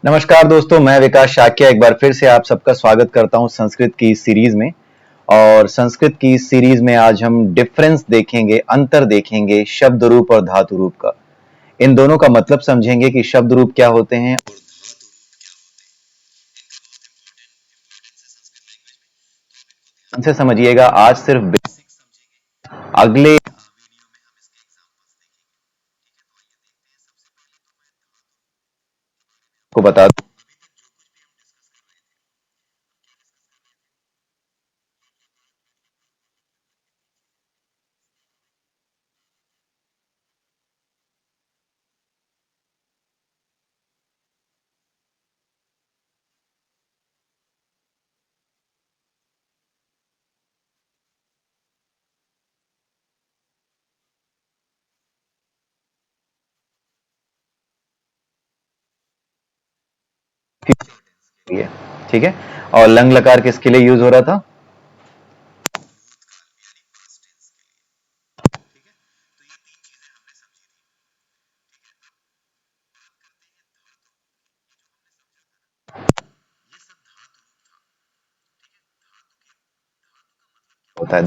नमस्कार दोस्तों, मैं विकास शाक्य एक बार फिर से आप सबका स्वागत करता हूं संस्कृत की इस सीरीज में। और संस्कृत की इस सीरीज में आज हम डिफरेंस देखेंगे, अंतर देखेंगे शब्द रूप और धातु रूप का। इन दोनों का मतलब समझेंगे कि शब्द रूप क्या होते हैं। से समझिएगा, आज सिर्फ अगले को बता दूं। ठीक है। और लंग लकार किसके लिए यूज हो रहा था? होता है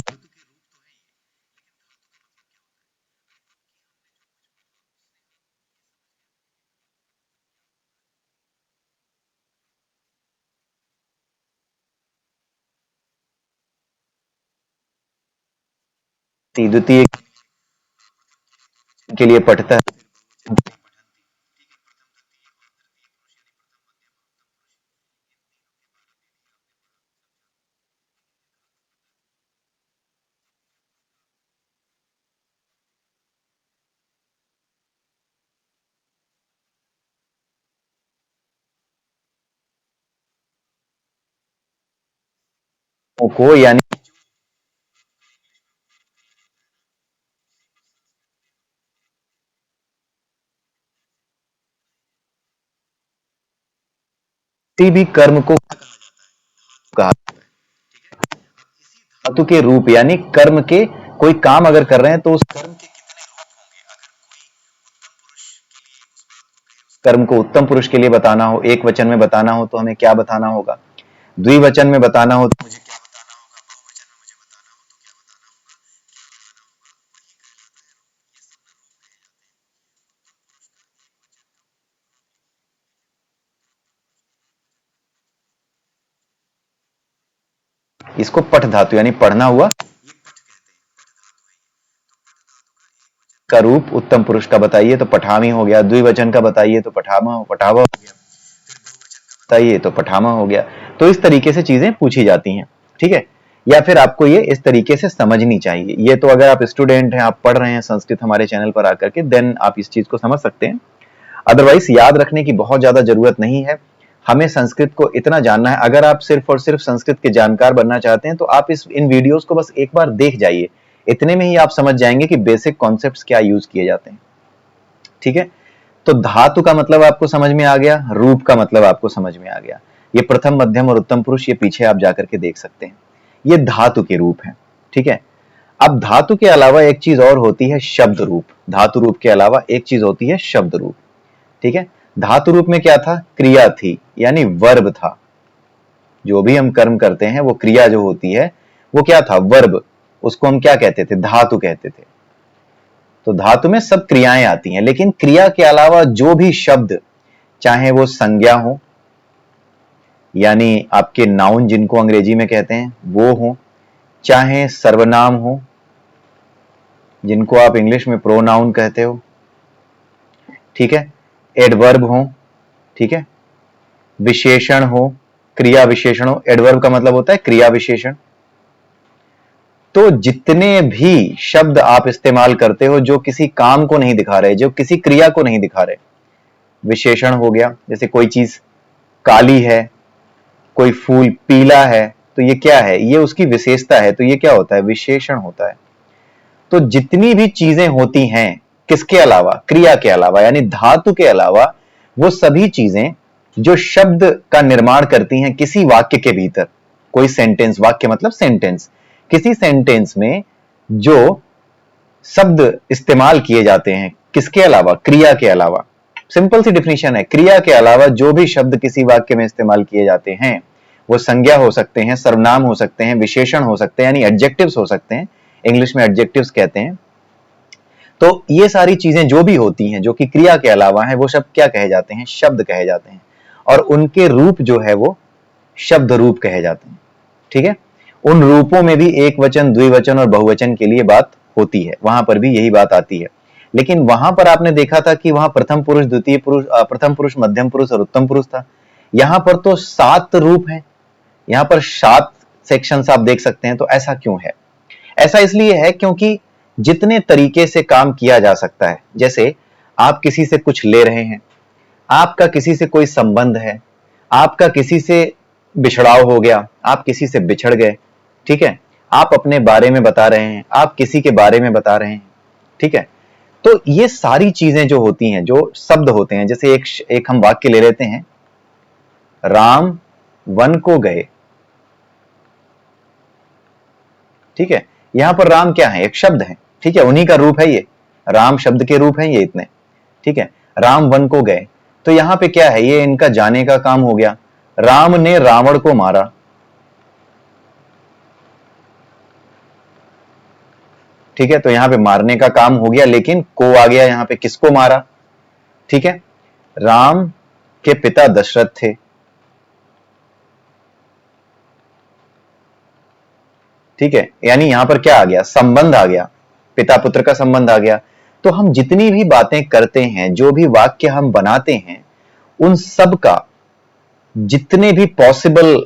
द्वितीय के लिए पठता है। को यानी किसी भी कर्म को कहा धातु के रूप, यानी कर्म के कोई काम अगर कर रहे हैं तो उस कर्म को उत्तम पुरुष के लिए बताना हो, एक वचन में बताना हो तो हमें क्या बताना होगा, द्विवचन में बताना हो तो इसको पठ धातु यानी पढ़ना हुआ का रूप उत्तम पुरुष का बताइए तो पठामी हो गया, द्विवचन का बताइए तो पठामा पठावा बताइए तो पठामा हो गया। तो इस तरीके से चीजें पूछी जाती हैं, ठीक है। या फिर आपको ये इस तरीके से समझनी चाहिए। ये तो अगर आप स्टूडेंट हैं, आप पढ़ रहे हैं संस्कृत हमारे चैनल पर आकर के, देन आप इस चीज को समझ सकते हैं। अदरवाइज याद रखने की बहुत ज्यादा जरूरत नहीं है। हमें संस्कृत को इतना जानना है, अगर आप सिर्फ और सिर्फ संस्कृत के जानकार बनना चाहते हैं तो आप इन वीडियोस को बस एक बार देख जाइए। इतने में ही आप समझ जाएंगे कि बेसिक कॉन्सेप्ट्स क्या यूज किए जाते हैं, ठीक है। तो धातु का मतलब आपको समझ में आ गया, रूप का मतलब आपको समझ में आ गया। ये प्रथम, मध्यम और उत्तम पुरुष, ये पीछे आप जाकर के देख सकते हैं। ये धातु के रूप हैं, ठीक है। अब धातु के अलावा एक चीज और होती है, शब्द रूप। धातु रूप के अलावा एक चीज होती है शब्द रूप, ठीक है। धातु रूप में क्या था? क्रिया थी, यानी वर्ब था। जो भी हम कर्म करते हैं वो क्रिया जो होती है वो क्या था? वर्ब। उसको हम क्या कहते थे? धातु कहते थे। तो धातु में सब क्रियाएं आती हैं, लेकिन क्रिया के अलावा जो भी शब्द, चाहे वो संज्ञा हो, यानी आपके नाउन जिनको अंग्रेजी में कहते हैं वो हो, चाहे सर्वनाम हो जिनको आप इंग्लिश में प्रोनाउन कहते हो, ठीक है, एडवर्ब हो, ठीक है, विशेषण हो, क्रिया विशेषण हो। एडवर्ब का मतलब होता है क्रिया विशेषण। तो जितने भी शब्द आप इस्तेमाल करते हो जो किसी काम को नहीं दिखा रहे, जो किसी क्रिया को नहीं दिखा रहे, विशेषण हो गया। जैसे कोई चीज काली है, कोई फूल पीला है, तो ये क्या है? ये उसकी विशेषता है, तो ये क्या होता है? विशेषण होता है। तो जितनी भी चीजें होती हैं किसके अलावा? क्रिया के अलावा, यानी धातु के अलावा, वो सभी चीजें जो शब्द का निर्माण करती हैं किसी वाक्य के भीतर। कोई सेंटेंस, वाक्य मतलब सेंटेंस, किसी सेंटेंस में जो शब्द इस्तेमाल किए जाते हैं किसके अलावा? क्रिया के अलावा, सिंपल सी डिफिनीशन है, क्रिया के अलावा जो भी शब्द किसी वाक्य में इस्तेमाल किए जाते हैं वो संज्ञा हो सकते हैं, सर्वनाम हो सकते हैं, विशेषण हो सकते हैं, यानी एडजेक्टिव्स हो सकते हैं, इंग्लिश में एडजेक्टिव्स कहते हैं। तो ये सारी चीजें जो भी होती हैं जो कि क्रिया के अलावा है वो शब्द क्या कहे जाते हैं? शब्द कहे जाते हैं। और उनके रूप जो है वो शब्द रूप कहे जाते हैं। ठीक है, उन रूपों में भी एक वचन, द्विवचन और बहुवचन के लिए बात होती है, वहां पर भी यही बात आती है। लेकिन वहां पर आपने देखा था कि वहां प्रथम पुरुष, द्वितीय पुरुष, प्रथम पुरुष, मध्यम पुरुष और उत्तम पुरुष था। यहां पर तो 7 रूप हैं, यहां पर 7 सेक्शंस आप देख सकते हैं। तो ऐसा क्यों है? ऐसा इसलिए है क्योंकि जितने तरीके से काम किया जा सकता है, जैसे आप किसी से कुछ ले रहे हैं, आपका किसी से कोई संबंध है, आपका किसी से बिछड़ाव हो गया, आप किसी से बिछड़ गए, ठीक है, आप अपने बारे में बता रहे हैं, आप किसी के बारे में बता रहे हैं, ठीक है। तो ये सारी चीजें जो होती हैं, जो शब्द होते हैं, जैसे एक हम वाक्य ले लेते हैं, राम वन को गए, ठीक है। यहां पर राम क्या है? एक शब्द है, ठीक है, उन्हीं का रूप है ये, राम शब्द के रूप है ये इतने, ठीक है। राम वन को गए, तो यहां पे क्या है? ये इनका जाने का काम हो गया। राम ने रावण को मारा, ठीक है, तो यहां पे मारने का काम हो गया, लेकिन को आ गया यहां पे, किसको मारा? ठीक है, राम के पिता दशरथ थे, ठीक है, यानी यहां पर क्या आ गया? संबंध आ गया, पिता पुत्र का संबंध आ गया। तो हम जितनी भी बातें करते हैं, जो भी वाक्य हम बनाते हैं, उन सब का जितने भी पॉसिबल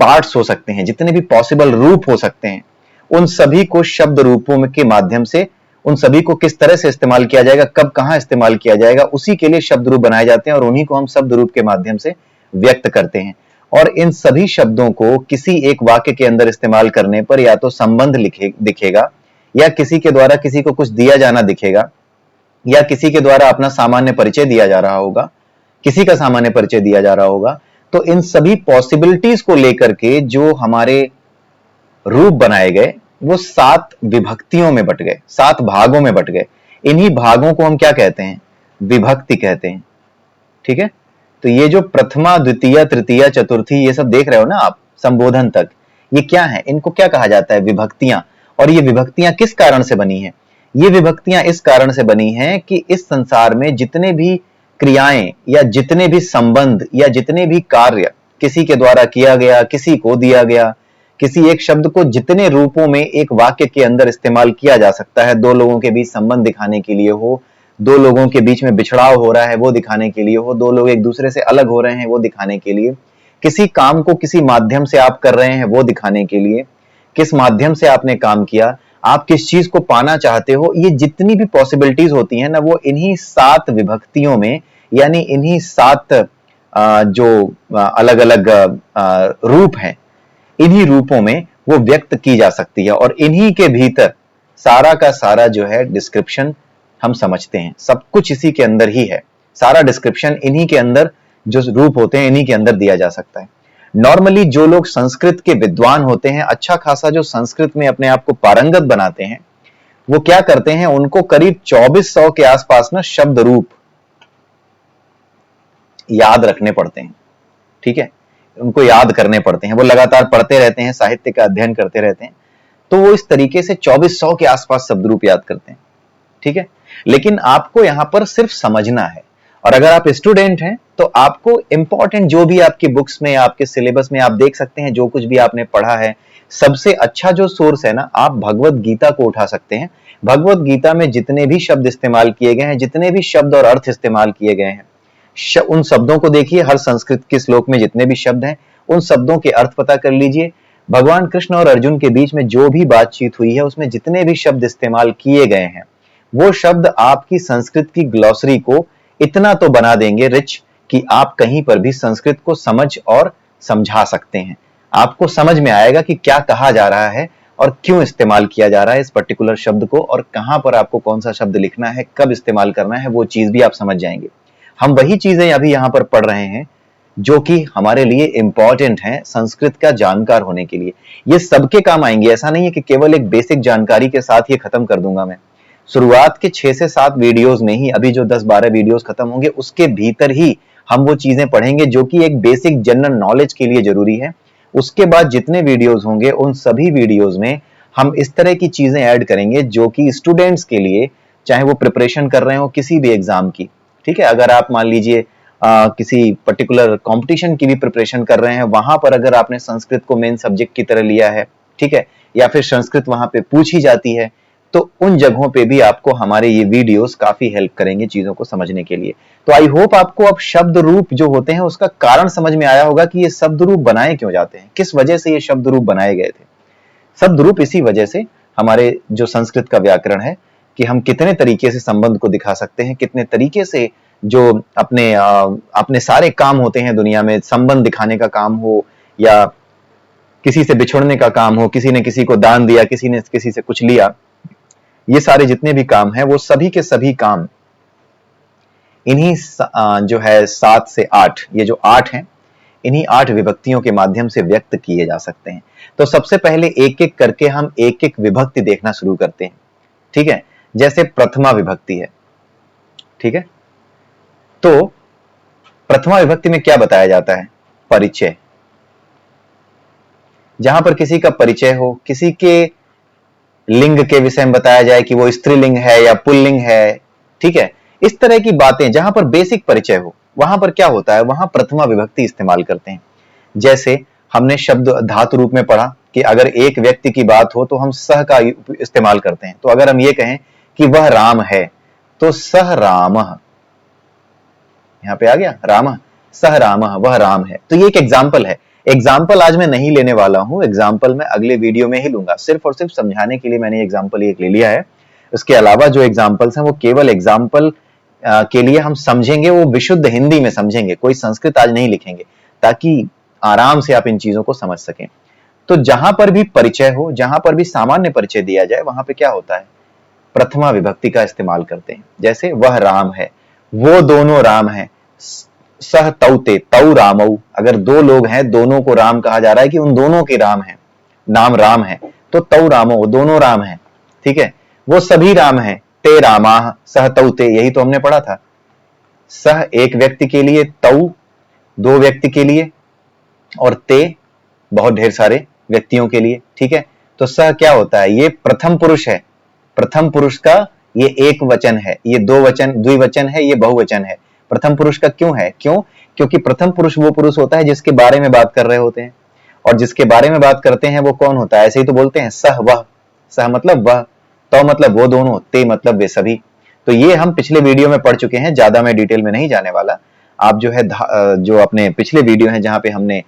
पार्ट्स हो सकते हैं, जितने भी पॉसिबल रूप हो सकते हैं, उन सभी को शब्द रूपों के माध्यम से, उन सभी को किस तरह से इस्तेमाल किया जाएगा, कब कहां इस्तेमाल किया जाएगा, उसी के लिए शब्द रूप बनाए जाते हैं और उन्हीं को हम शब्द रूप के माध्यम से व्यक्त करते हैं। और इन सभी शब्दों को किसी एक वाक्य के अंदर इस्तेमाल करने पर या तो संबंध दिखेगा, या किसी के द्वारा किसी को कुछ दिया जाना दिखेगा, या किसी के द्वारा अपना सामान्य परिचय दिया जा रहा होगा, किसी का सामान्य परिचय दिया जा रहा होगा। तो इन सभी पॉसिबिलिटीज को लेकर के जो हमारे रूप बनाए गए वो 7 विभक्तियों में बट गए, 7 भागों में बट गए। इन्हीं भागों को हम क्या कहते हैं? विभक्ति कहते हैं, ठीक है। तो ये जो प्रथमा, द्वितीय, तृतीय, चतुर्थी, ये सब देख रहे हो ना आप, संबोधन तक, ये क्या है? इनको क्या कहा जाता है? विभक्तियां। और ये विभक्तियां किस कारण से बनी है? ये विभक्तियां इस कारण से बनी हैं कि इस संसार में जितने भी क्रियाएं या जितने भी संबंध या जितने भी कार्य किसी के द्वारा किया गया, किसी को दिया गया, किसी एक शब्द को जितने रूपों में एक वाक्य के अंदर इस्तेमाल किया जा सकता है, 2 लोगों के बीच संबंध दिखाने के लिए हो, 2 लोगों के बीच में बिछड़ाव हो रहा है वो दिखाने के लिए हो, 2 लोग एक दूसरे से अलग हो रहे हैं वो दिखाने के लिए, किसी काम को किसी माध्यम से आप कर रहे हैं वो दिखाने के लिए, किस माध्यम से आपने काम किया, आप किस चीज को पाना चाहते हो, ये जितनी भी पॉसिबिलिटीज होती हैं ना, वो इन्हीं 7 विभक्तियों में, यानी इन्हीं 7 जो अलग अलग रूप हैं, इन्हीं रूपों में वो व्यक्त की जा सकती है। और इन्हीं के भीतर सारा का सारा जो है डिस्क्रिप्शन हम समझते हैं, सब कुछ इसी के अंदर ही है, सारा डिस्क्रिप्शन इन्हीं के अंदर, जो रूप होते हैं इन्हीं के अंदर दिया जा सकता है। नॉर्मली जो लोग संस्कृत के विद्वान होते हैं, अच्छा खासा जो संस्कृत में अपने आप को पारंगत बनाते हैं, वो क्या करते हैं? उनको करीब 2400 के आसपास ना शब्द रूप याद रखने पड़ते हैं, ठीक है, उनको याद करने पड़ते हैं, वो लगातार पढ़ते रहते हैं, साहित्य का अध्ययन करते रहते हैं, तो वो इस तरीके से 2400 के आसपास शब्द रूप याद करते हैं, ठीक है। लेकिन आपको यहां पर सिर्फ समझना है, और अगर आप स्टूडेंट हैं तो आपको इंपॉर्टेंट जो भी आपकी बुक्स में, आपके सिलेबस में आप देख सकते हैं, जो कुछ भी आपने पढ़ा है, सबसे अच्छा जो सोर्स है ना, आप भगवत गीता को उठा सकते हैं। भगवत गीता में जितने भी शब्द इस्तेमाल किए गए हैं, जितने भी शब्द और अर्थ इस्तेमाल किए गए हैं, उन शब्दों को देखिए, हर संस्कृत के श्लोक में जितने भी शब्द हैं उन शब्दों के अर्थ पता कर लीजिए। भगवान कृष्ण और अर्जुन के बीच में जो भी बातचीत हुई है उसमें जितने भी शब्द इस्तेमाल किए गए हैं, वो शब्द आपकी संस्कृत की ग्लॉसरी को इतना तो बना देंगे रिच कि आप कहीं पर भी संस्कृत को समझ और समझा सकते हैं। आपको समझ में आएगा कि क्या कहा जा रहा है और क्यों इस्तेमाल किया जा रहा है इस पर्टिकुलर शब्द को, और कहां पर आपको कौन सा शब्द लिखना है, कब इस्तेमाल करना है, वो चीज भी आप समझ जाएंगे। हम वही चीजें अभी यहां पर पढ़ रहे हैं जो कि हमारे लिए इंपॉर्टेंट है संस्कृत का जानकार होने के लिए। ये सबके काम आएंगे, ऐसा नहीं है कि केवल एक बेसिक जानकारी के साथ ये खत्म कर दूंगा मैं। शुरुआत के 6 से 7 वीडियोस में ही, अभी जो 10-12 वीडियोस खत्म होंगे उसके भीतर ही हम वो चीजें पढ़ेंगे जो कि एक बेसिक जनरल नॉलेज के लिए जरूरी है। उसके बाद जितने वीडियोस होंगे उन सभी वीडियोस में हम इस तरह की चीजें ऐड करेंगे जो कि स्टूडेंट्स के लिए, चाहे वो प्रिपरेशन कर रहे हो किसी भी एग्जाम की, ठीक है, अगर आप मान लीजिए किसी पर्टिकुलर कंपटीशन की भी प्रिपरेशन कर रहे हैं, वहां पर अगर आपने संस्कृत को मेन सब्जेक्ट की तरह लिया है, ठीक है, या फिर संस्कृत वहां पे पूछी जाती है, तो उन जगहों पे भी आपको हमारे ये वीडियोस काफी हेल्प करेंगे चीजों को समझने के लिए। तो आई होप आपको अब शब्द रूप जो होते हैं उसका कारण समझ में आया होगा कि ये शब्द रूप बनाए क्यों जाते हैं, किस वजह से ये शब्द रूप बनाए गए थे। शब्द रूप इसी वजह से, हमारे जो संस्कृत का व्याकरण है, कि हम कितने तरीके से संबंध को दिखा सकते हैं, कितने तरीके से जो अपने सारे काम होते हैं दुनिया में, संबंध दिखाने का काम हो या किसी से बिछुड़ने का काम हो, किसी ने किसी को दान दिया, किसी ने किसी से कुछ लिया, ये सारे जितने भी काम हैं वो सभी के सभी काम इन्हीं जो है 7 से 8, ये जो 8 हैं, इन्हीं 8 विभक्तियों के माध्यम से व्यक्त किए जा सकते हैं। तो सबसे पहले एक एक करके हम एक एक विभक्ति देखना शुरू करते हैं, ठीक है। जैसे प्रथमा विभक्ति है, ठीक है, तो प्रथमा विभक्ति में क्या बताया जाता है? परिचय। जहां पर किसी का परिचय हो, किसी के लिंग के विषय में बताया जाए कि वो स्त्रीलिंग है या पुल्लिंग है, ठीक है, इस तरह की बातें जहां पर बेसिक परिचय हो, वहां पर क्या होता है, वहां प्रथमा विभक्ति इस्तेमाल करते हैं। जैसे हमने शब्द धातु रूप में पढ़ा कि अगर एक व्यक्ति की बात हो तो हम सह का इस्तेमाल करते हैं। तो अगर हम ये कहें कि वह राम है, तो सह रामः, यहां पे आ गया रामः, सह रामः, वह राम है। तो ये एक एग्जाम्पल है। एग्जाम्पल आज मैं नहीं लेने वाला हूं, एग्जाम्पल मैं अगले वीडियो में ही लूंगा, सिर्फ और सिर्फ समझाने के लिए मैंने एग्जाम्पल एक ले लिया है। उसके अलावा जो एग्जाम्पल्स हैं वो केवल एग्जाम्पल के लिए हम समझेंगे, वो विशुद्ध हिंदी में समझेंगे, कोई संस्कृत आज नहीं लिखेंगे, ताकि आराम से आप इन चीजों को समझ सकें। तो जहां पर भी परिचय हो, जहां पर भी सामान्य परिचय दिया जाए, वहां पे क्या होता है, प्रथमा विभक्ति का इस्तेमाल करते हैं। जैसे वह राम है, वो दोनों राम है, सह तौ ते, तौ रामऊ, अगर दो लोग हैं, दोनों को राम कहा जा रहा है कि उन दोनों के राम है, नाम राम है, तो तौ रामो, दोनों राम है, ठीक है। वो सभी राम है, ते रामाह, सह तौ ते, यही तो हमने पढ़ा था। सह एक व्यक्ति के लिए, तौ दो व्यक्ति के लिए, और ते बहुत ढेर सारे व्यक्तियों के लिए, ठीक है। तो सह क्या होता है, ये प्रथम पुरुष है, प्रथम पुरुष का ये एक वचन है, ये दो वचन द्विवचन है, ये बहुवचन है। प्रथम पुरुष का क्यों है? क्यों? क्योंकि प्रथम पुरुष वो पुरुष होता है जिसके बारे में बात कर रहे होते हैं, और जिसके बारे में बात करते हैं वो कौन होता है? ऐसे ही तो बोलते हैं, सह वह, सह मतलब वह, तो मतलब वो दोनों, ते मतलब वे सभी। तो ये हम पिछले वीडियो में पढ़ चुके हैं, ज्यादा मैं डिटेल में नहीं जाने वाला। आप जो है जो अपने पिछले वीडियो है जहां पे हमने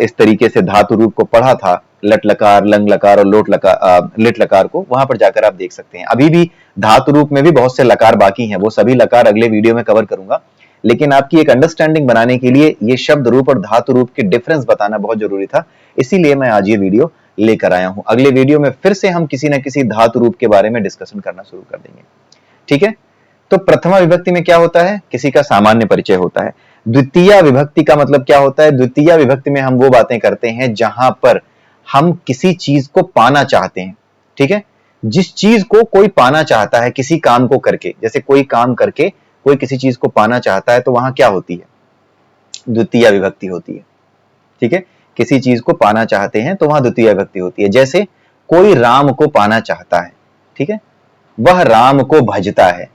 इस तरीके से धातु रूप को पढ़ा था, लट लकार, लंग लकार और लोट लकार, लिट लकार को, वहां पर जाकर आप देख सकते हैं। अभी भी धातु रूप में भी बहुत से लकार बाकी हैं, वो सभी लकार अगले वीडियो में कवर करूंगा। लेकिन आपकी एक अंडरस्टैंडिंग बनाने के लिए ये शब्द रूप और धातु रूप के डिफरेंस बताना बहुत जरूरी था, इसीलिए मैं आज ये वीडियो लेकर आया हूं। अगले वीडियो में फिर से हम किसी न किसी धातु रूप के बारे में डिस्कशन करना शुरू कर देंगे, ठीक है। तो प्रथमा विभक्ति में क्या होता है, किसी का सामान्य परिचय होता है। द्वितीय विभक्ति का मतलब क्या होता है? द्वितीय विभक्ति में हम वो बातें करते हैं जहां पर हम किसी चीज को पाना चाहते हैं, ठीक है। जिस चीज को कोई पाना चाहता है किसी काम को करके, जैसे कोई काम करके कोई किसी चीज को पाना चाहता है, तो वहां क्या होती है? द्वितीय विभक्ति होती है, ठीक है। किसी चीज को पाना चाहते हैं तो वहां द्वितीय विभक्ति होती है। जैसे कोई राम को पाना चाहता है, ठीक है, वह राम को भजता है,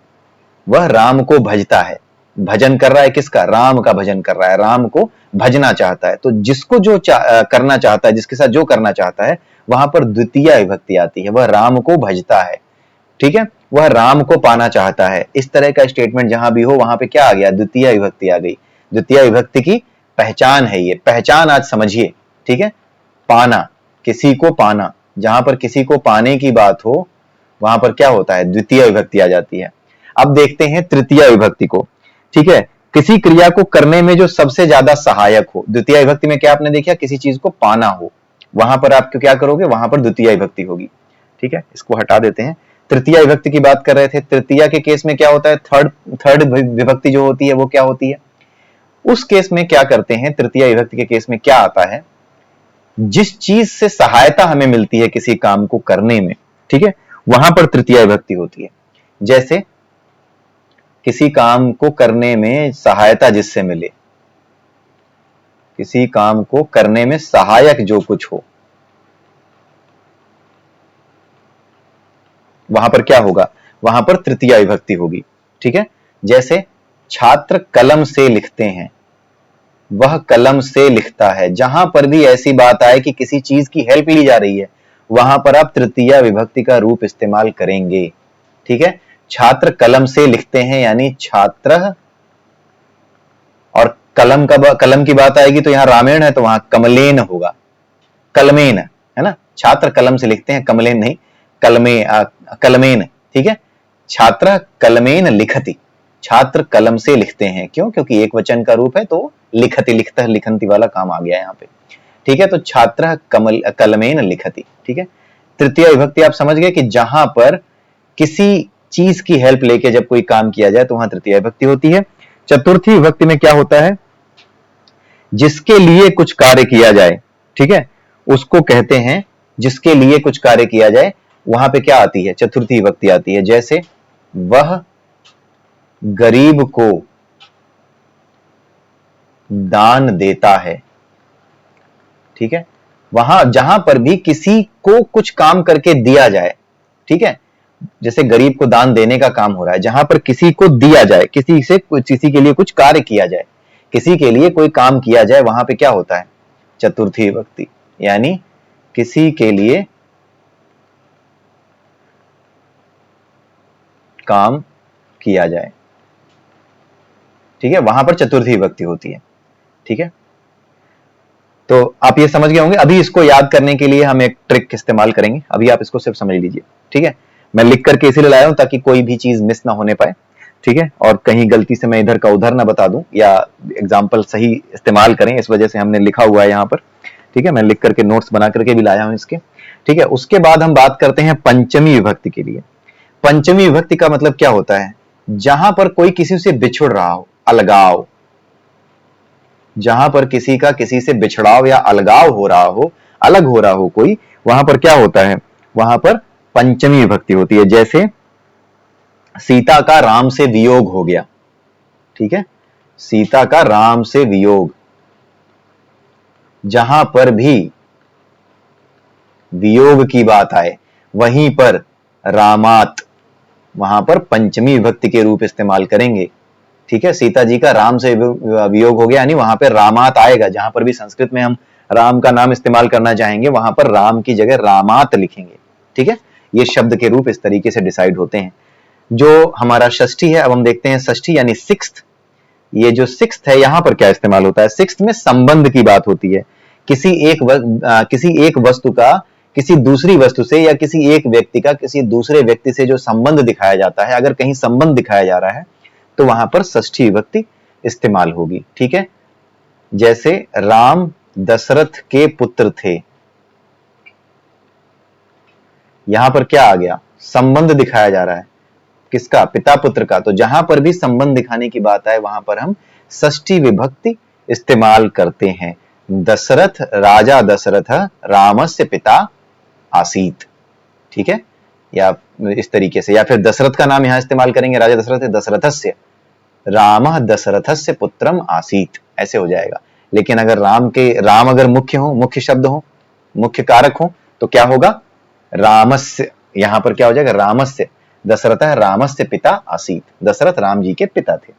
वह राम को भजता है। भजन कर रहा है किसका? राम का भजन कर रहा है, राम को भजना चाहता है। तो जिसको जो करना चाहता है, जिसके साथ जो करना चाहता है, वहां पर द्वितीय विभक्ति आती है, वह राम को भजता है, ठीक है, वह राम को पाना चाहता है। इस तरह का स्टेटमेंट जहां भी हो वहां पे क्या आ गया? द्वितीय विभक्ति आ गई। द्वितीय विभक्ति की पहचान है ये, पहचान आज समझिए, ठीक है। पाना, किसी को पाना, जहां पर किसी को पाने की बात हो वहां पर क्या होता है? द्वितीय विभक्ति आ जाती है। अब देखते हैं तृतीय विभक्ति को, ठीक है। किसी क्रिया को करने में जो सबसे ज्यादा सहायक हो। द्वितीय विभक्ति में क्या आपने देखा? किसी चीज को पाना हो, वहां पर आप क्या करोगे? वहां पर द्वितीय विभक्ति होगी, ठीक है। इसको हटा देते हैं। तृतीय विभक्ति की बात कर रहे थे। तृतीय के केस में क्या होता है? थर्ड विभक्ति जो होती है वो क्या होती है? उस केस में क्या करते हैं? तृतीय विभक्ति के केस में क्या आता है? जिस चीज से सहायता हमें मिलती है किसी काम को करने में, ठीक है, वहां पर तृतीय विभक्ति होती है। जैसे किसी काम को करने में सहायता जिससे मिले, किसी काम को करने में सहायक जो कुछ हो, वहां पर क्या होगा, वहां पर तृतीया विभक्ति होगी। ठीक है, जैसे छात्र कलम से लिखते हैं, वह कलम से लिखता है। जहां पर भी ऐसी बात आए कि किसी चीज की हेल्प ली जा रही है, वहां पर आप तृतीया विभक्ति का रूप इस्तेमाल करेंगे। ठीक है, छात्र कलम से लिखते हैं यानी छात्र, और कलम की बात आएगी तो यहां रामायण है तो वहां कमलेन होगा, कलमेन है ना। छात्र कलम से लिखते हैं, कमलेन नहीं, कलमेन। ठीक है, छात्र कलमेन लिखति, छात्र कलम से लिखते हैं। क्यों? क्योंकि एक वचन का रूप है तो लिखति, लिखता लिखंती वाला काम आ गया यहाँ पे। ठीक है, तो छात्र कलमेन लिखति। ठीक है, तृतीय विभक्ति आप समझ गए कि जहां पर किसी चीज की हेल्प लेके जब कोई काम किया जाए तो वहां तृतीय विभक्ति होती है। चतुर्थी विभक्ति में क्या होता है, जिसके लिए कुछ कार्य किया जाए, ठीक है, उसको कहते हैं जिसके लिए कुछ कार्य किया जाए। वहां पे क्या आती है, चतुर्थी विभक्ति आती है। जैसे वह गरीब को दान देता है। ठीक है, वहां जहां पर भी किसी को कुछ काम करके दिया जाए, ठीक है, जैसे गरीब को दान देने का काम हो रहा है, जहां पर किसी को दिया जाए, किसी के लिए कुछ कार्य किया जाए, किसी के लिए कोई काम किया जाए, वहां पे क्या होता है, चतुर्थी विभक्ति, यानी किसी के लिए काम किया जाए। ठीक है, वहां पर चतुर्थी विभक्ति होती है। ठीक है, तो आप ये समझ गए होंगे। अभी इसको याद करने के लिए हम एक ट्रिक इस्तेमाल करेंगे, अभी आप इसको सिर्फ समझ लीजिए। ठीक है, मैं लिख करके इसीलिए लाया हूं ताकि कोई भी चीज मिस ना होने पाए। ठीक है, और कहीं गलती से मैं इधर का उधर ना बता दूं या एग्जाम्पल सही इस्तेमाल करें, इस वजह से हमने लिखा हुआ है यहाँ पर। ठीक है, मैं लिख करके नोट्स बना करके भी लाया हूं इसके। ठीक है, उसके बाद हम बात करते हैं पंचमी विभक्ति के लिए। पंचमी विभक्ति का मतलब क्या होता है, जहां पर कोई किसी से बिछुड़ रहा हो, अलगाव, जहां पर किसी का किसी से बिछड़ाव या अलगाव हो रहा हो, अलग हो रहा हो कोई, वहां पर क्या होता है, वहां पर पंचमी विभक्ति होती है। जैसे सीता का राम से वियोग हो गया। ठीक है, सीता का राम से वियोग, जहां पर भी वियोग की बात आए वहीं पर रामात, वहां पर पंचमी विभक्ति के रूप इस्तेमाल करेंगे। ठीक है, सीता जी का राम से वियोग हो गया यानी वहां पर रामात आएगा। जहां पर भी संस्कृत में हम राम का नाम इस्तेमाल करना चाहेंगे वहां पर राम की जगह रामात लिखेंगे। ठीक है, ये शब्द के रूप इस तरीके से डिसाइड होते हैं। जो हमारा षष्ठी है, अब हम देखते हैं षष्ठी यानी सिक्स्थ। ये जो सिक्स्थ है यहां पर क्या इस्तेमाल होता है, सिक्स्थ में संबंध की बात होती है। किसी एक वस्तु का किसी दूसरी वस्तु से या किसी एक व्यक्ति का किसी दूसरे व्यक्ति से जो संबंध दिखाया जाता है, अगर कहीं संबंध दिखाया जा रहा है तो वहां पर षष्ठी विभक्ति इस्तेमाल होगी। ठीक है, जैसे राम दशरथ के पुत्र थे, यहां पर क्या आ गया, संबंध दिखाया जा रहा है, किसका, पिता पुत्र का। तो जहां पर भी संबंध दिखाने की बात आए वहां पर हम षष्ठी विभक्ति इस्तेमाल करते हैं। दशरथ, राजा दशरथ रामस्य पिता आसीत। ठीक है, या इस तरीके से, या फिर दशरथ का नाम यहां इस्तेमाल करेंगे, राजा दशरथ, दशरथस्य रामः दशरथस्य पुत्रम आसीत, ऐसे हो जाएगा। लेकिन अगर राम अगर मुख्य हो, मुख्य शब्द हो, मुख्य कारक हो, तो क्या होगा, रामस्य, यहां पर क्या हो जाएगा, रामस्य, दशरथ रामस्य पिता आसीत, दशरथ राम जी के पिता थे।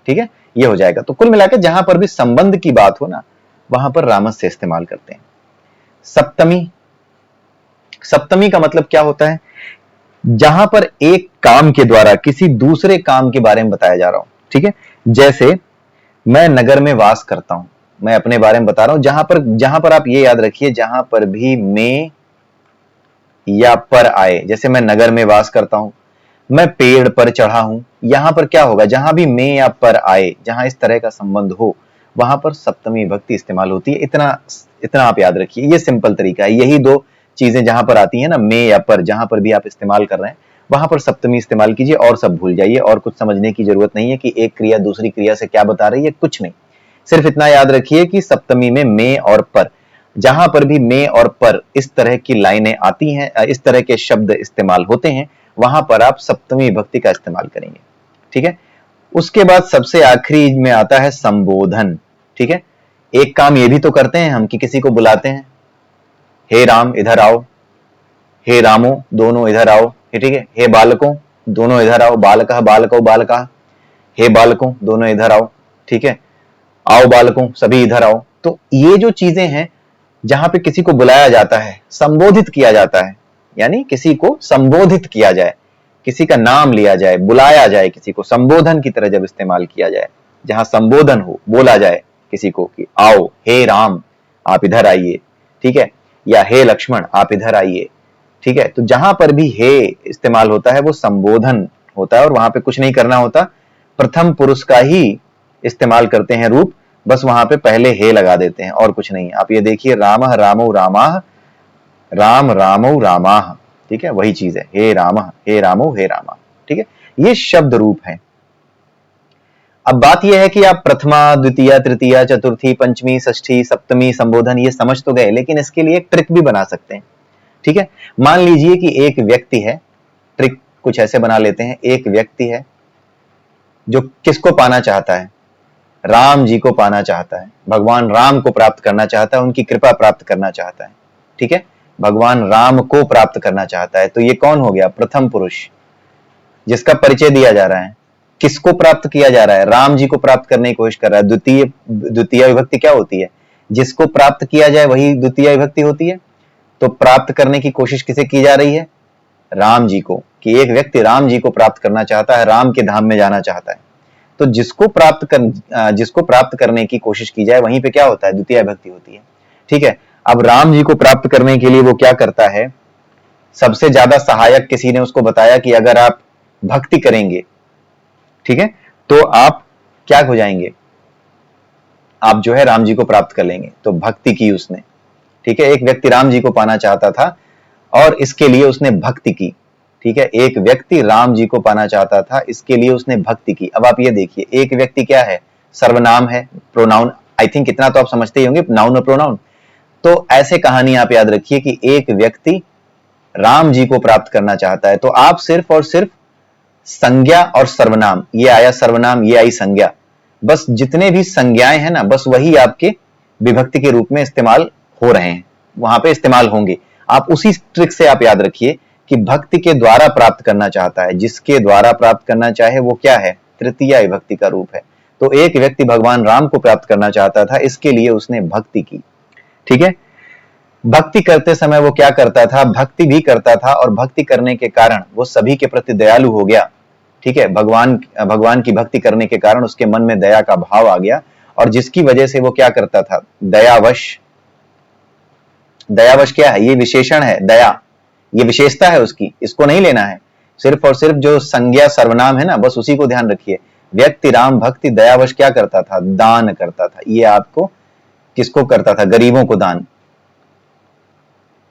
ठीक है, ये हो जाएगा। तो कुल मिलाकर जहां पर भी संबंध की बात हो ना, वहां पर रामस्य इस्तेमाल करते हैं। सप्तमी, सप्तमी का मतलब क्या होता है, जहां पर एक काम के द्वारा किसी दूसरे काम के बारे में बताया जा रहा हो। ठीक है, जैसे मैं नगर में वास करता हूं, मैं अपने बारे में बता रहा हूं। जहां पर आप ये याद रखिए, जहां पर भी में या पर आए, जैसे मैं नगर में वास करता हूं, मैं पेड़ पर चढ़ा हूं, यहां पर क्या होगा, जहां भी में या पर आए, जहां इस तरह का संबंध हो, वहां पर सप्तमी विभक्ति इस्तेमाल होती है। इतना आप याद रखिए, ये सिंपल तरीका है। यही दो चीजें जहां पर आती है ना, में या पर, जहां पर भी आप इस्तेमाल कर रहे हैं वहां पर सप्तमी इस्तेमाल कीजिए और सब भूल जाइए। और कुछ समझने की जरूरत नहीं है कि एक क्रिया दूसरी क्रिया से क्या बता रही है, कुछ नहीं। सिर्फ इतना याद रखिए कि सप्तमी में और पर, जहां पर भी में और पर इस तरह की लाइनें आती हैं, इस तरह के शब्द इस्तेमाल होते हैं, वहां पर आप सप्तमी विभक्ति का इस्तेमाल करेंगे। ठीक है, उसके बाद सबसे आखिरी में आता है संबोधन। ठीक है, एक काम ये भी तो करते हैं हम कि किसी को बुलाते हैं, हे राम इधर आओ, हे रामो दोनों इधर आओ, ठीक है, हे बालकों दोनों इधर आओ, बालका बालको बालका, हे बालकों दोनों इधर आओ, ठीक है, आओ बालकों सभी इधर आओ। तो ये जो चीजें हैं जहां पे किसी को बुलाया जाता है, संबोधित किया जाता है, यानी किसी को संबोधित किया जाए, किसी का नाम लिया जाए, बुलाया जाए, किसी को संबोधन की तरह जब इस्तेमाल किया जाए, जहां संबोधन हो, बोला जाए किसी को कि आओ, हे राम आप इधर आइए, ठीक है, या हे लक्ष्मण आप इधर आइए, ठीक है। तो जहां पर भी हे इस्तेमाल होता है वो संबोधन होता है और वहां पे कुछ नहीं करना होता, प्रथम पुरुष का ही इस्तेमाल करते हैं रूप, बस वहां पे पहले हे लगा देते हैं और कुछ नहीं। आप ये देखिए, रामः रामौ रामाः, राम रामौ रामाः, ठीक है, वही चीज है, हे रामः हे रामौ हे रामाः, ठीक है, ये शब्द रूप है। अब बात यह है कि आप प्रथमा द्वितीय तृतीय चतुर्थी पंचमी षष्ठी सप्तमी संबोधन ये समझ तो गए, लेकिन इसके लिए एक ट्रिक भी बना सकते हैं। ठीक है, मान लीजिए कि एक व्यक्ति है, ट्रिक कुछ ऐसे बना लेते हैं, एक व्यक्ति है जो किसको पाना चाहता है, राम जी को पाना चाहता है, भगवान राम को प्राप्त करना चाहता है, उनकी कृपा प्राप्त करना चाहता है। ठीक है, भगवान राम को प्राप्त करना चाहता है, तो ये कौन हो गया, प्रथम पुरुष, जिसका परिचय दिया जा रहा है। किसको प्राप्त किया जा रहा है, राम जी को प्राप्त करने की कोशिश कर रहा है। द्वितीय विभक्ति क्या होती है, जिसको प्राप्त किया जाए वही द्वितीय विभक्ति होती है। तो प्राप्त करने की कोशिश किसे की जा रही है, राम जी को, कि एक व्यक्ति राम जी को प्राप्त करना चाहता है, राम के धाम में जाना चाहता है। तो जिसको प्राप्त करने की कोशिश की जाए वहीं पे क्या होता है, द्वितीय विभक्ति होती है। ठीक है, अब राम जी को प्राप्त करने के लिए वो क्या करता है, सबसे ज्यादा सहायक किसी ने उसको बताया कि अगर आप भक्ति करेंगे, ठीक है, तो आप क्या हो जाएंगे, आप जो है राम जी को प्राप्त कर लेंगे। तो भक्ति की उसने, ठीक है, एक व्यक्ति राम जी को पाना चाहता था और इसके लिए उसने भक्ति की। ठीक है, एक व्यक्ति राम जी को पाना चाहता था, इसके लिए उसने भक्ति की। अब आप ये देखिए, एक व्यक्ति क्या है, सर्वनाम है, प्रोनाउन, आई थिंक इतना तो आप समझते ही होंगे, नाउन और प्रोनाउन। तो ऐसे कहानी आप याद रखिए कि एक व्यक्ति राम जी को प्राप्त करना चाहता है, तो आप सिर्फ और सिर्फ संज्ञा और सर्वनाम, ये आया सर्वनाम, ये आई संज्ञा, बस जितने भी संज्ञाएं हैं ना, बस वही आपके विभक्ति के रूप में इस्तेमाल हो रहे हैं, वहां पे इस्तेमाल होंगे। आप उसी ट्रिक से आप याद रखिए कि भक्ति के द्वारा प्राप्त करना चाहता है, जिसके द्वारा प्राप्त करना चाहे वो क्या है, तृतीया विभक्ति का रूप है। तो एक व्यक्ति भगवान राम को प्राप्त करना चाहता था, इसके लिए उसने भक्ति की। ठीक है, भक्ति करते समय वो क्या करता था, भक्ति भी करता था और भक्ति करने के कारण वो सभी के प्रति दयालु हो गया। ठीक है, भगवान की भक्ति करने के कारण उसके मन में दया का भाव आ गया और जिसकी वजह से वो क्या करता था, दयावश क्या है, ये विशेषण है, दया ये विशेषता है उसकी, इसको नहीं लेना है, सिर्फ और सिर्फ जो संज्ञा सर्वनाम है ना, बस उसी को ध्यान रखिए। व्यक्ति राम भक्ति दयावश क्या करता था, दान करता था। ये आपको किसको करता था, गरीबों को दान।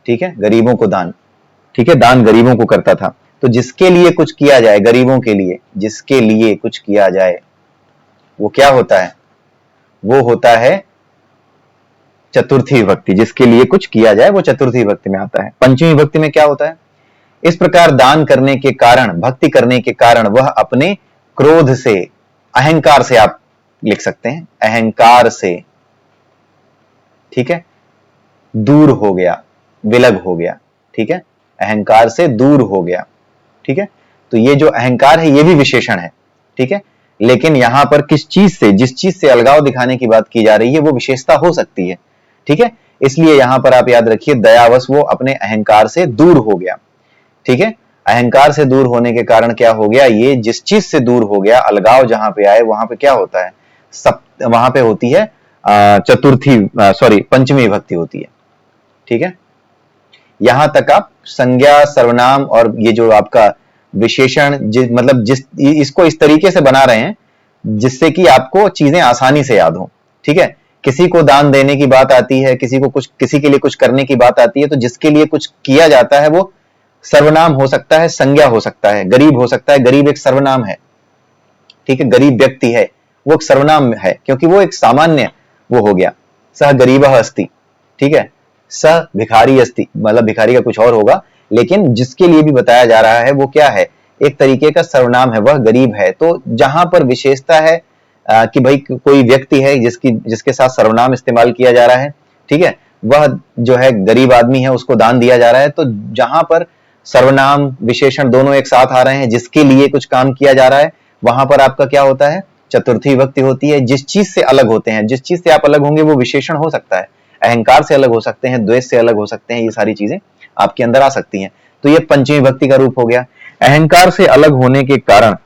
ठीक है, गरीबों को दान, ठीक है, दान गरीबों को करता था। तो जिसके लिए कुछ किया जाए, गरीबों के लिए जिसके लिए कुछ किया जाए, वो क्या होता है, वो होता है चतुर्थी विभक्ति। जिसके लिए कुछ किया जाए वो चतुर्थी विभक्ति में आता है। पंचमी विभक्ति में क्या होता है, इस प्रकार दान करने के कारण, भक्ति करने के कारण वह अपने क्रोध से, अहंकार से आप लिख सकते हैं, अहंकार से, ठीक है, दूर हो गया, विलग हो गया। ठीक है, अहंकार से दूर हो गया। ठीक है, तो ये जो अहंकार है ये भी विशेषण है। ठीक है, लेकिन यहां पर किस चीज से, जिस चीज से अलगाव दिखाने की बात की जा रही है वो विशेषता हो सकती है। ठीक है, इसलिए यहां पर आप याद रखिए, दयावश वो अपने अहंकार से दूर हो गया। ठीक है, अहंकार से दूर होने के कारण क्या हो गया, ये जिस चीज से दूर हो गया, अलगाव जहां पे आए वहां पे क्या होता है, वहां पे होती है पंचमी विभक्ति होती है। ठीक है, यहां तक आप संज्ञा सर्वनाम और ये जो आपका विशेषण इसको इस तरीके से बना रहे हैं जिससे कि आपको चीजें आसानी से याद हो। ठीक है, किसी को दान देने की बात आती है, किसी के लिए कुछ करने की बात आती है, तो जिसके लिए कुछ किया जाता है वो सर्वनाम हो सकता है, संज्ञा हो सकता है, गरीब हो सकता है, गरीब एक सर्वनाम है। ठीक है, गरीब व्यक्ति है वो एक सर्वनाम है, क्योंकि वो एक सामान्य वो हो गया, सह गरीबः अस्ति। ठीक है, स भिखारी अस्ति, मतलब भिखारी का कुछ और होगा, लेकिन जिसके लिए भी बताया जा रहा है वो क्या है, एक तरीके का सर्वनाम है, वह गरीब है। तो जहां पर विशेषता है कि भाई कोई व्यक्ति है जिसके साथ सर्वनाम इस्तेमाल किया जा रहा है, ठीक है, वह जो है गरीब आदमी है, उसको दान दिया जा रहा है। तो जहां पर सर्वनाम विशेषण दोनों एक साथ आ रहे हैं, जिसके लिए कुछ काम किया जा रहा है, वहां पर आपका क्या होता है, चतुर्थी विभक्ति होती है। जिस चीज से अलग होते हैं, जिस चीज से आप अलग होंगे वो विशेषण हो सकता है, अहंकार से अलग हो सकते हैं, द्वेष से अलग हो सकते हैं, ये सारी चीजें आपके अंदर आ सकती हैं। तो ये पंचमी विभक्ति का रूप हो गया। अहंकार से अलग होने के कारण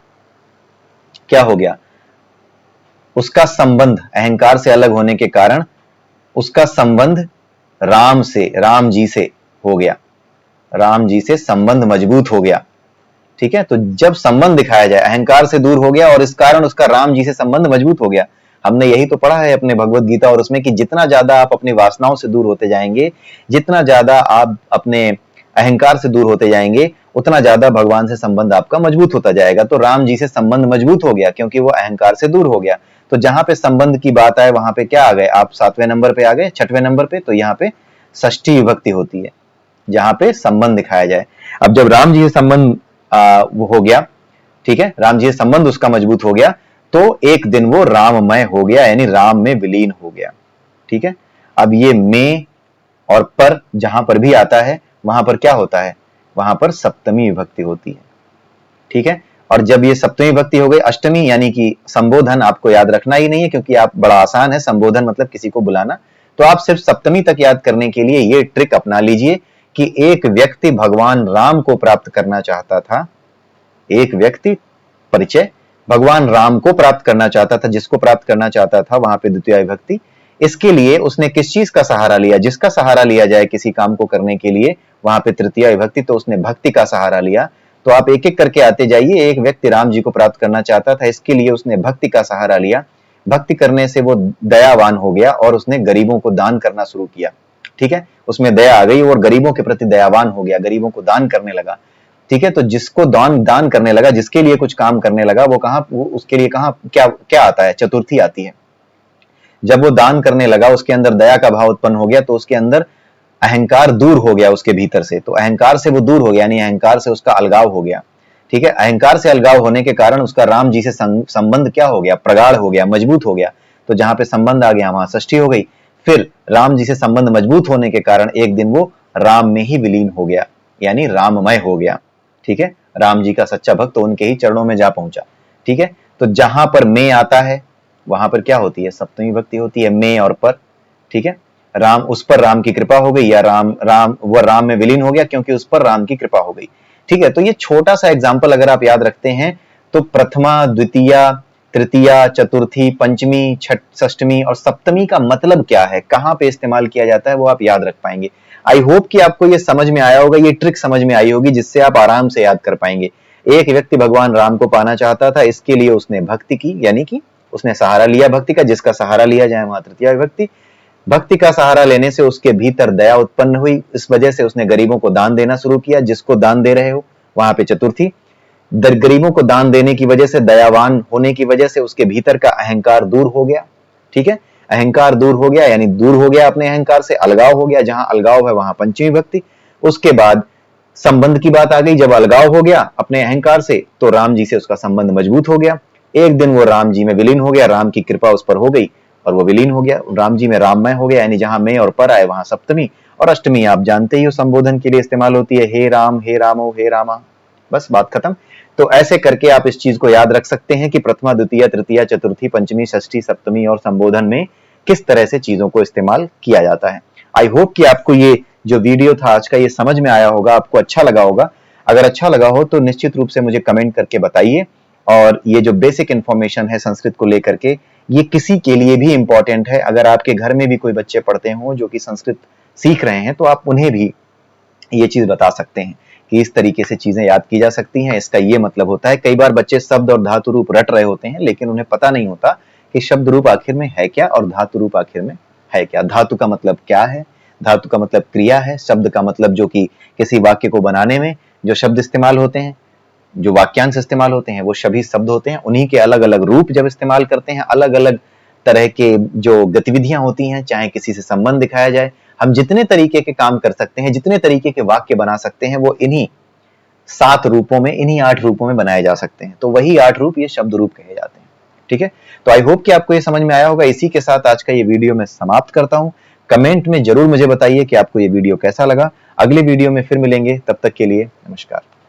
क्या हो गया, उसका संबंध, अहंकार से अलग होने के कारण उसका संबंध राम से, राम जी से हो गया, राम जी से संबंध मजबूत हो गया। ठीक है, तो जब संबंध दिखाया जाए, अहंकार से दूर हो गया और इस कारण उसका राम जी से संबंध मजबूत हो गया। हमने यही तो पढ़ा है अपने भगवत गीता और उसमें कि जितना ज्यादा आप अपनी वासनाओं से दूर होते जाएंगे, जितना ज्यादा आप अपने अहंकार से दूर होते जाएंगे, उतना ज्यादा भगवान से संबंध आपका मजबूत होता जाएगा। तो राम जी से संबंध मजबूत हो गया क्योंकि वो अहंकार से दूर हो गया। तो जहां पे संबंध की बात आए वहां पे क्या आ गए आप, 7वें नंबर पे आ गए, 6वें नंबर पे। तो यहाँ पे षष्ठी विभक्ति होती है जहां पे संबंध दिखाया जाए। अब जब राम जी से संबंध वो हो गया, ठीक है, राम जी से संबंध उसका मजबूत हो गया, तो एक दिन वो राममय हो गया, यानी राम में विलीन हो गया। ठीक है, अब ये में और पर जहां पर भी आता है वहां पर क्या होता है, वहां पर सप्तमी विभक्ति होती है। ठीक है, और जब ये सप्तमी विभक्ति हो गई, अष्टमी यानी कि संबोधन आपको याद रखना ही नहीं है क्योंकि आप बड़ा आसान है, संबोधन मतलब किसी को बुलाना। तो आप सिर्फ सप्तमी तक याद करने के लिए ये ट्रिक अपना लीजिए कि एक व्यक्ति भगवान राम को प्राप्त करना चाहता था, एक व्यक्ति परिचय भगवान राम को प्राप्त करना चाहता था, जिसको प्राप्त करना चाहता था वहां पे द्वितीय विभक्ति। इसके लिए उसने किस चीज का सहारा लिया, जिसका सहारा लिया जाए किसी काम को करने के लिए, वहां पे तृतीय विभक्ति, तो उसने भक्ति का सहारा लिया। तो आप एक एक करके आते जाइए। एक व्यक्ति राम जी को प्राप्त करना चाहता था, इसके लिए उसने भक्ति का सहारा लिया। भक्ति करने से वो दयावान हो गया और उसने गरीबों को दान करना शुरू किया। ठीक है, उसमें दया आ गई और गरीबों के प्रति दयावान हो गया, गरीबों को दान करने लगा। ठीक है, तो जिसको दान करने लगा, जिसके लिए कुछ काम करने लगा, वो उसके लिए कहां क्या क्या आता है, चतुर्थी आती है। जब वो दान करने लगा, उसके अंदर दया का भाव उत्पन्न हो गया, तो उसके अंदर अहंकार दूर हो गया उसके भीतर से। तो अहंकार से वो दूर हो गया, यानी अहंकार से उसका अलगाव हो गया। ठीक है, अहंकार से अलगाव होने के कारण उसका राम जी से संबंध क्या हो गया, प्रगाढ़ हो गया, मजबूत हो गया। तो जहां पे संबंध आ गया वहां षष्ठी हो गई। फिर राम जी से संबंध मजबूत होने के कारण एक दिन वो राम में ही विलीन हो गया, यानी राममय हो गया। ठीक है, राम जी का सच्चा भक्त तो उनके ही चरणों में जा पहुंचा। ठीक है, तो जहां पर में आता है वहां पर क्या होती है, सप्तमी विभक्ति होती है, में और पर। ठीक है, राम, उस पर राम की कृपा हो गई, या वह राम में विलीन हो गया क्योंकि उस पर राम की कृपा हो गई। ठीक है, तो ये छोटा सा एग्जाम्पल अगर आप याद रखते हैं तो प्रथमा, द्वितीया, तृतीया, चतुर्थी, पंचमी, षष्टमी और सप्तमी का मतलब क्या है, कहां पे इस्तेमाल किया जाता है, वो आप याद रख पाएंगे। आई होप कि आपको ये समझ में आया होगा, ये ट्रिक समझ में आई होगी जिससे आप आराम से याद कर पाएंगे। एक व्यक्ति भगवान राम को पाना चाहता था, इसके लिए उसने भक्ति की, यानी कि उसने सहारा लिया भक्ति का, जिसका सहारा लिया जाए वहां तृतीया विभक्ति। भक्ति का सहारा लेने से उसके भीतर दया उत्पन्न हुई, इस वजह से उसने गरीबों को दान देना शुरू किया, जिसको दान दे रहे हो वहां पे चतुर्थी। गरीबों को दान देने की वजह से, दयावान होने की वजह से उसके भीतर का अहंकार दूर हो गया। ठीक है, अहंकार दूर हो गया यानी दूर हो गया अपने अहंकार से, अलगाव हो गया, जहां अलगाव है वहां पंचमी विभक्ति। उसके बाद संबंध की बात आ गई, जब अलगाव हो गया अपने अहंकार से तो राम जी से उसका संबंध मजबूत हो गया। एक दिन वो राम जी में विलीन हो गया, राम की कृपा उस पर हो गई और वो विलीन हो गया, राम जी में राममय हो गया, यानी जहां में और पर आए वहां सप्तमी। और अष्टमी आप जानते ही हो संबोधन के लिए इस्तेमाल होती है, हे राम, हे रामो, हे रामा, बस बात खत्म। तो ऐसे करके आप इस चीज को याद रख सकते हैं कि प्रथमा, द्वितीय, तृतीया, चतुर्थी, पंचमी, षष्ठी, सप्तमी और संबोधन में किस तरह से चीजों को इस्तेमाल किया जाता है। आई होप कि आपको ये जो वीडियो था आज का ये समझ में आया होगा, आपको अच्छा लगा होगा। अगर अच्छा लगा हो तो निश्चित रूप से मुझे कमेंट करके बताइए। और ये जो बेसिक इंफॉर्मेशन है संस्कृत को लेकर के, ये किसी के लिए भी इंपॉर्टेंट है। अगर आपके घर में भी कोई बच्चे पढ़ते हों जो कि संस्कृत सीख रहे हैं तो आप उन्हें भी ये चीज बता सकते हैं कि इस तरीके से चीजें याद की जा सकती हैं, इसका ये मतलब होता है। कई बार बच्चे शब्द और धातु रूप रट रहे होते हैं लेकिन उन्हें पता नहीं होता कि शब्द रूप आखिर में है क्या और धातु रूप आखिर में है क्या। धातु का मतलब क्या है, धातु का मतलब क्रिया है, शब्द का मतलब जो कि किसी वाक्य को बनाने में जो शब्द इस्तेमाल होते हैं, जो वाक्यांश इस्तेमाल होते हैं, वो सभी शब्द होते हैं। उन्हीं के अलग अलग रूप जब इस्तेमाल करते हैं, अलग अलग तरह के जो गतिविधियां होती हैं, चाहे किसी से संबंध दिखाया जाए, हम जितने तरीके के काम कर सकते हैं, जितने तरीके के वाक्य बना सकते हैं, वो इन्हीं 7 रूपों में, इन्हीं 8 रूपों में बनाए जा सकते हैं। तो वही 8 रूप ये शब्द रूप कहे जाते हैं। ठीक है, तो आई होप कि आपको ये समझ में आया होगा। इसी के साथ आज का ये वीडियो मैं समाप्त करता हूं। कमेंट में जरूर मुझे बताइए कि आपको ये वीडियो कैसा लगा। अगले वीडियो में फिर मिलेंगे, तब तक के लिए नमस्कार।